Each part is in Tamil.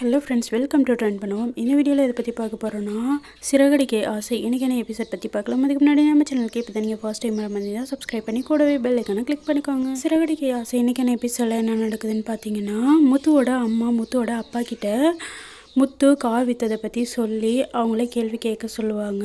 Hello friends, welcome to trend பண்ணுவோம். இந்த வீடியோவில் இதை பற்றி பார்க்க போகிறோன்னா சிறகடிக்க ஆசை இன்றைக்கான எபிசோட் பற்றி பார்க்கலாம். அதுக்கு முன்னாடி நம்ம சேனலுக்கு இப்போ நீங்கள் ஃபர்ஸ்ட் டைம் வந்தீங்கன்னா சப்ஸ்கிரைப் பண்ணி கூடவே பெல் ஐக்கானை கிளிக் பண்ணிக்கோங்க. சிறகடிக்க ஆசை இன்றைக்கான எபிசோடில் என்ன நடக்குதுன்னு பார்த்தீங்கன்னா, முத்துவோட அம்மா முத்துவோட அப்பா கிட்ட முத்து கார் விற்றதை பற்றி சொல்லி அவங்களே கேள்வி கேட்க சொல்லுவாங்க.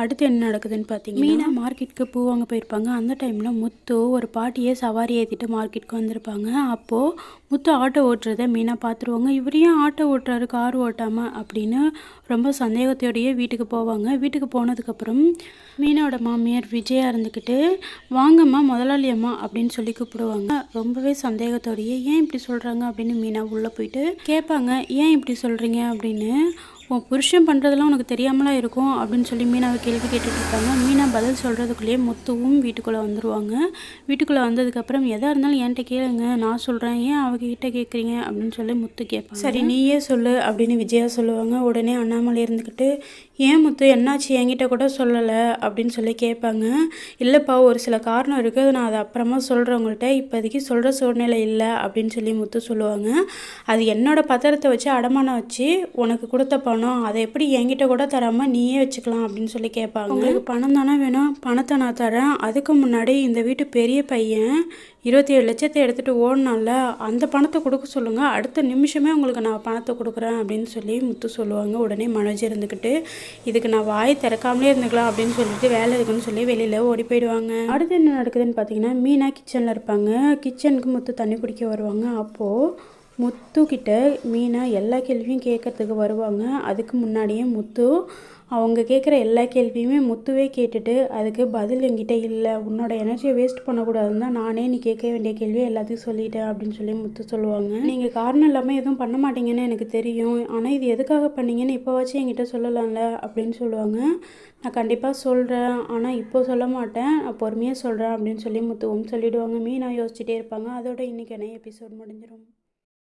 அடுத்து என்ன நடக்குதுன்னு பார்த்தீங்கன்னா, மீனா மார்க்கெட்டுக்கு பூ வாங்க போயிருப்பாங்க. அந்த டைமில் முத்து ஒரு பாட்டியை சவாரி ஏற்றிட்டு மார்க்கெட்டுக்கு வந்திருப்பாங்க. அப்போது முத்து ஆட்டோ ஓட்டுறதை மீனா பார்த்துருவாங்க. இவர் ஏன் ஆட்டோ ஓட்டுறாரு கார் ஓட்டாமல் அப்படின்னு ரொம்ப சந்தேகத்தோடையே வீட்டுக்கு போவாங்க. வீட்டுக்கு போனதுக்கப்புறம் மீனாவோட மாமியார் விஜயா இருந்துக்கிட்டு, வாங்கம்மா முதலாளி அம்மா அப்படின்னு சொல்லி கூப்பிடுவாங்க. ரொம்பவே சந்தேகத்தோடையே ஏன் இப்படி சொல்கிறாங்க அப்படின்னு மீனா உள்ளே போயிட்டு கேட்பாங்க. ஏன் இப்படி சொல்கிறீங்க அப்படின்னு. உன் புருஷன் பண்ணுறதெல்லாம் உனக்கு தெரியாமலாம் இருக்கும் அப்படின்னு சொல்லி மீனாவை கேள்வி கேட்டுட்டு இருப்பாங்க. மீனா பதில் சொல்கிறதுக்குள்ளேயே முத்துவும் வீட்டுக்குள்ளே வந்துடுவாங்க. வீட்டுக்குள்ளே வந்ததுக்கப்புறம் எதாக இருந்தாலும் என்கிட்ட கேளுங்க, நான் சொல்கிறேன், ஏன் அவங்ககிட்ட கேட்குறீங்க அப்படின்னு சொல்லி முத்து கேட்பாங்க. சரி நீயே சொல்லு அப்படின்னு விஜயா சொல்லுவாங்க. உடனே அண்ணாமலை இருந்துக்கிட்டு, ஏன் முத்து என்னாச்சு என்கிட்ட கூட சொல்லலை அப்படின்னு சொல்லி கேட்பாங்க. இல்லைப்பா, ஒரு சில காரணம் இருக்குது, நான் அதை அப்புறமா சொல்கிறேன் உங்கள்கிட்ட, இப்போதைக்கு சொல்கிற சூழ்நிலை இல்லை அப்படின்னு சொல்லி முத்து சொல்லுவாங்க. அது என்னோட பத்திரத்தை வச்சு அடமானம் வச்சு உனக்கு கொடுத்த பணம், அதை எப்படி என்கிட்ட கூட தராமல் நீயே வச்சுக்கலாம் அப்படின்னு சொல்லி கேட்பாங்க. உங்களுக்கு பணம் தானே வேணும், பணத்தை நான் தரேன். அதுக்கு முன்னாடி இந்த வீட்டு பெரிய பையன் 27 லட்சத்தை எடுத்துகிட்டு ஓடினால அந்த பணத்தை கொடுக்க சொல்லுங்கள், அடுத்த நிமிஷமே உங்களுக்கு நான் பணத்தை கொடுக்குறேன் அப்படின்னு சொல்லி முத்து சொல்லுவாங்க. உடனே மனோஜ் இருந்துக்கிட்டு, இதுக்கு நான் வாய் திறக்காமலே இருந்துக்கலாம் அப்படின்னு சொல்லிட்டு வேலை இருக்குன்னு சொல்லி வெளியில் ஓடி போயிடுவாங்க. அடுத்து என்ன நடக்குதுன்னு பார்த்தீங்கன்னா, மீனா கிச்சனில் இருப்பாங்க. கிச்சனுக்கு முத்து தண்ணி குடிக்க வருவாங்க. அப்போது முத்துக்கிட்ட மீனா எல்லா கேள்வியும் கேட்கறதுக்கு வருவாங்க. அதுக்கு முன்னாடியே முத்து அவங்க கேட்குற எல்லா கேள்வியுமே முத்துவே கேட்டுட்டு, அதுக்கு பதில் என்கிட்ட இல்லை, உன்னோட எனர்ஜியை வேஸ்ட் பண்ணக்கூடாதுன்னு தான் நானே நீ கேட்க வேண்டிய கேள்வியை எல்லாத்தையும் சொல்லிட்டேன் அப்படின்னு சொல்லி முத்து சொல்லுவாங்க. நீங்கள் காரணம் இல்லாமல் எதுவும் பண்ண மாட்டீங்கன்னு எனக்கு தெரியும், ஆனால் இது எதுக்காக பண்ணீங்கன்னு இப்போவாச்சும் என்கிட்ட சொல்லலாம்ல அப்படின்னு சொல்லுவாங்க. நான் கண்டிப்பாக சொல்கிறேன், ஆனால் இப்போ சொல்ல மாட்டேன், நான் பொறுமையாக சொல்கிறேன் அப்படின்னு சொல்லி முத்துவும் சொல்லிவிடுவாங்க. மீனா யோசிச்சுட்டே இருப்பாங்க. அதோட இன்றைக்கான எபிசோட் முடிஞ்சிடும்.